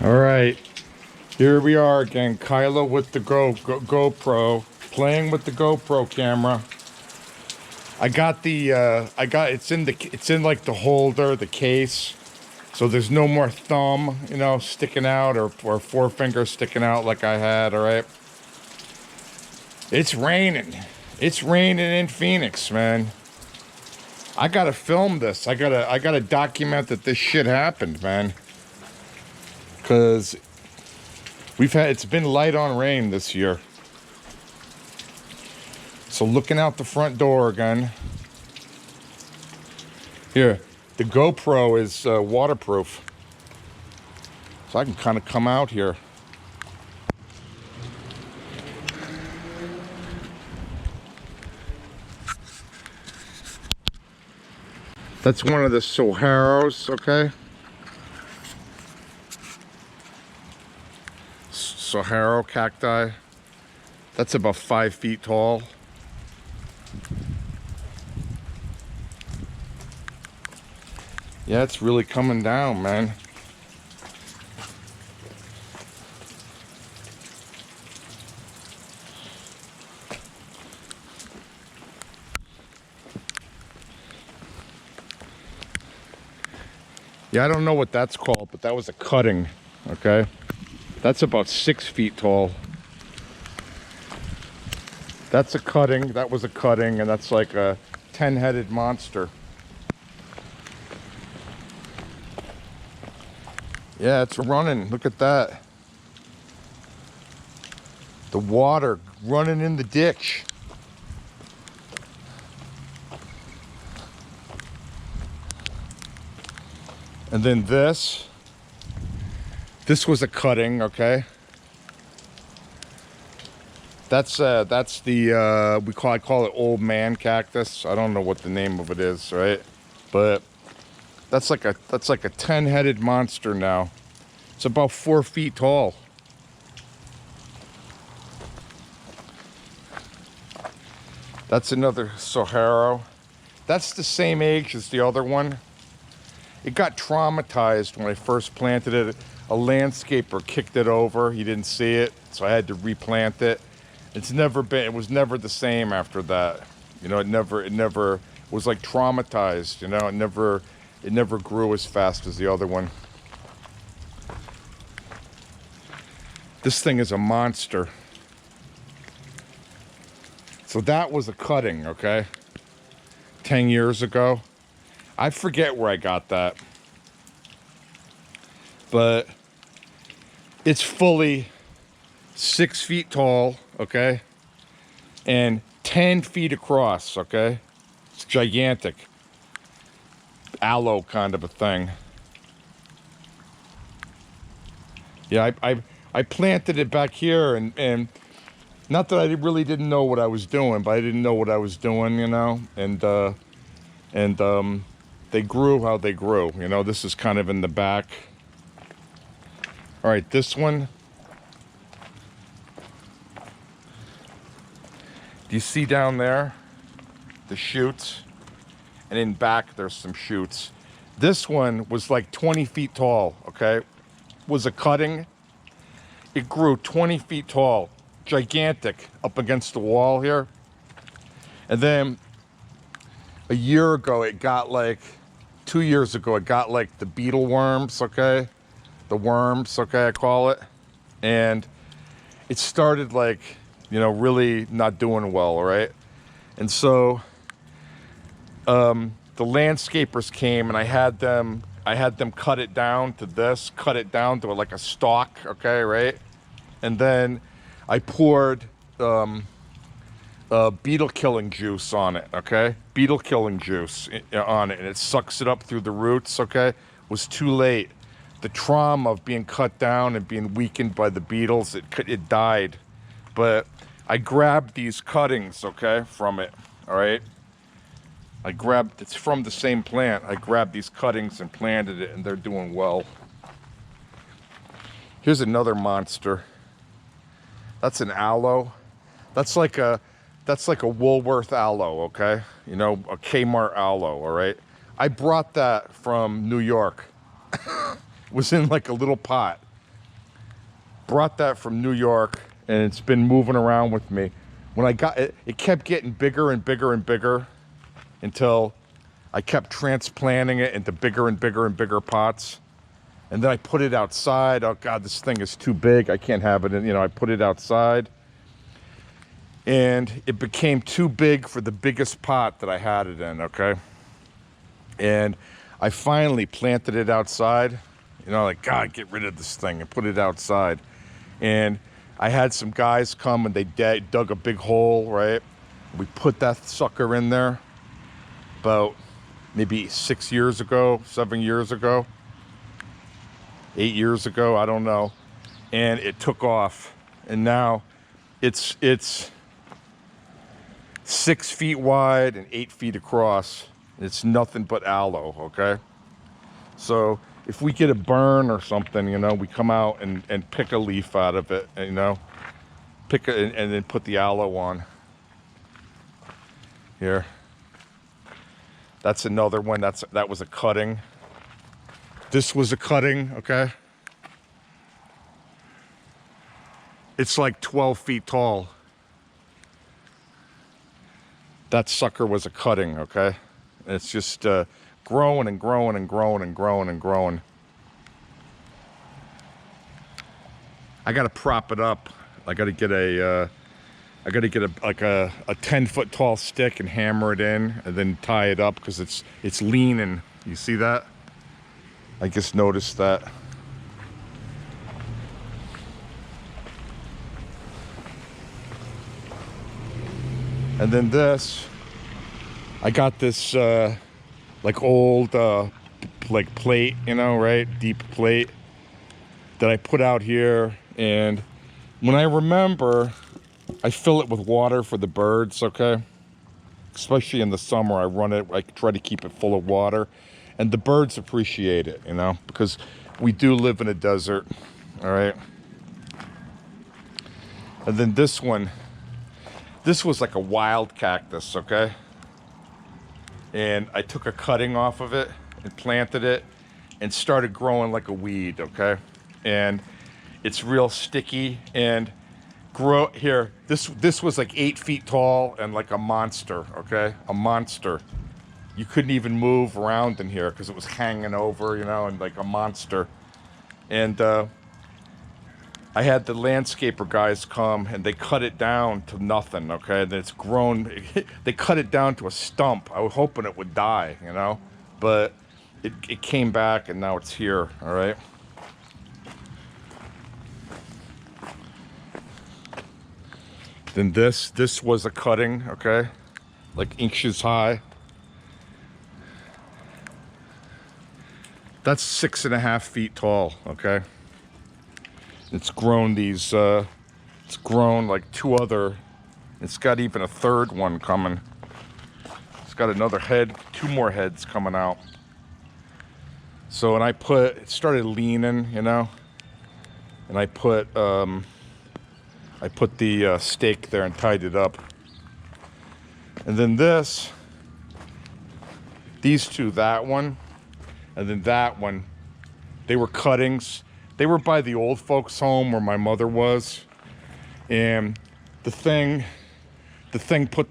All right, here we are again. Kiloh with the GoPro, playing with the GoPro camera. I got the it's in like the holder, the case, so there's no more thumb, you know, sticking out or forefinger sticking out like I had. All right, it's raining. It's raining in Phoenix, man. I gotta film this. I gotta document that this shit happened, man. Cause it's been light on rain this year. So looking out the front door again. Here, the GoPro is waterproof. So I can kind of come out here. That's one of the Saharos, okay? Sahara cacti. That's about 5 feet tall. Yeah, it's really coming down, man. Yeah, I don't know what that's called, but that was a cutting, okay? That's about 6 feet tall. That's a cutting, that was a cutting, and that's like a 10-headed monster. Yeah, it's running, look at that. The water running in the ditch. And then this was a cutting, okay? That's the I call it old man cactus. I don't know what the name of it is, right? But that's like a 10-headed monster now. It's about 4 feet tall. That's another Sahara. That's the same age as the other one. It got traumatized when I first planted it. A landscaper kicked it over. He didn't see it, so I had to replant it. It was never the same after that. You know, it never was like traumatized, you know, it never grew as fast as the other one. This thing is a monster. So that was a cutting, okay? 10 years ago. I forget where I got that. But it's fully 6 feet tall, okay? And 10 feet across, okay? It's gigantic. Aloe kind of a thing. Yeah, I planted it back here, and not that I really didn't know what I was doing, but I didn't know what I was doing, you know? And they grew how they grew. You know, this is kind of in the back. All right, this one. Do you see down there the shoots? And in back, there's some shoots. This one was like 20 feet tall, okay? Was a cutting. It grew 20 feet tall, gigantic, up against the wall here. And then a year ago, it got like, 2 years ago, it got like the beetle worms, okay? The worms, okay, I call it. And it started like, you know, really not doing well, all right? And so the landscapers came and I had them cut it down to this, cut it down to like a stalk, okay, right? And then I poured beetle killing juice on it, okay? Beetle killing juice on it, and it sucks it up through the roots, okay? Was too late. The trauma of being cut down and being weakened by the beetles, it died. But I grabbed these cuttings, okay, from it, all right? It's from the same plant. I grabbed these cuttings and planted it, and they're doing well. Here's another monster. That's an aloe. That's like a Woolworth aloe, okay? You know, a Kmart aloe, all right? I brought that from New York. It was in like a little pot. Brought that from New York, and it's been moving around with me. When I got it, it kept getting bigger and bigger and bigger until I kept transplanting it into bigger and bigger and bigger pots. And then I put it outside. Oh God, this thing is too big. I can't have it in, you know, I put it outside. And it became too big for the biggest pot that I had it in, okay? And I finally planted it outside. You know, like, God, get rid of this thing, and put it outside. And I had some guys come and they dug a big hole, right? We put that sucker in there about maybe 6 years ago, 7 years ago, 8 years ago, I don't know. And it took off. And now it's 6 feet wide and 8 feet across. It's nothing but aloe, okay? So if we get a burn or something, you know, we come out and pick a leaf out of it, you know, and then put the aloe on. Here. That's another one. That was a cutting. This was a cutting, okay? It's like 12 feet tall. That sucker was a cutting, okay? It's just growing and growing and growing and growing and growing. I gotta prop it up. I gotta get a 10-foot tall stick and hammer it in, and then tie it up because it's leaning. You see that? I just noticed that. And then this, I got this like old like plate, you know, right? Deep plate that I put out here. And when I remember, I fill it with water for the birds, okay? Especially in the summer, I run it, I try to keep it full of water. And the birds appreciate it, you know, because we do live in a desert, all right? And then this one, this was like a wild cactus, okay? And I took a cutting off of it and planted it and started growing like a weed, okay? And it's real sticky and grow here. This was like 8 feet tall and like a monster, okay? A monster. You couldn't even move around in here because it was hanging over, you know, and like a monster. And I had the landscaper guys come and they cut it down to nothing, okay? And it's grown, they cut it down to a stump. I was hoping it would die, you know? But it came back and now it's here, all right? Then this was a cutting, okay? Like inches high. That's 6.5 feet tall, okay? It's grown these, it's grown like two other, it's got even a third one coming. It's got another head, 2 more heads coming out. So, and it started leaning, you know? And I put the stake there and tied it up. And then these two, that one, and then that one, they were cuttings. They were by the old folks' home where my mother was. And the thing put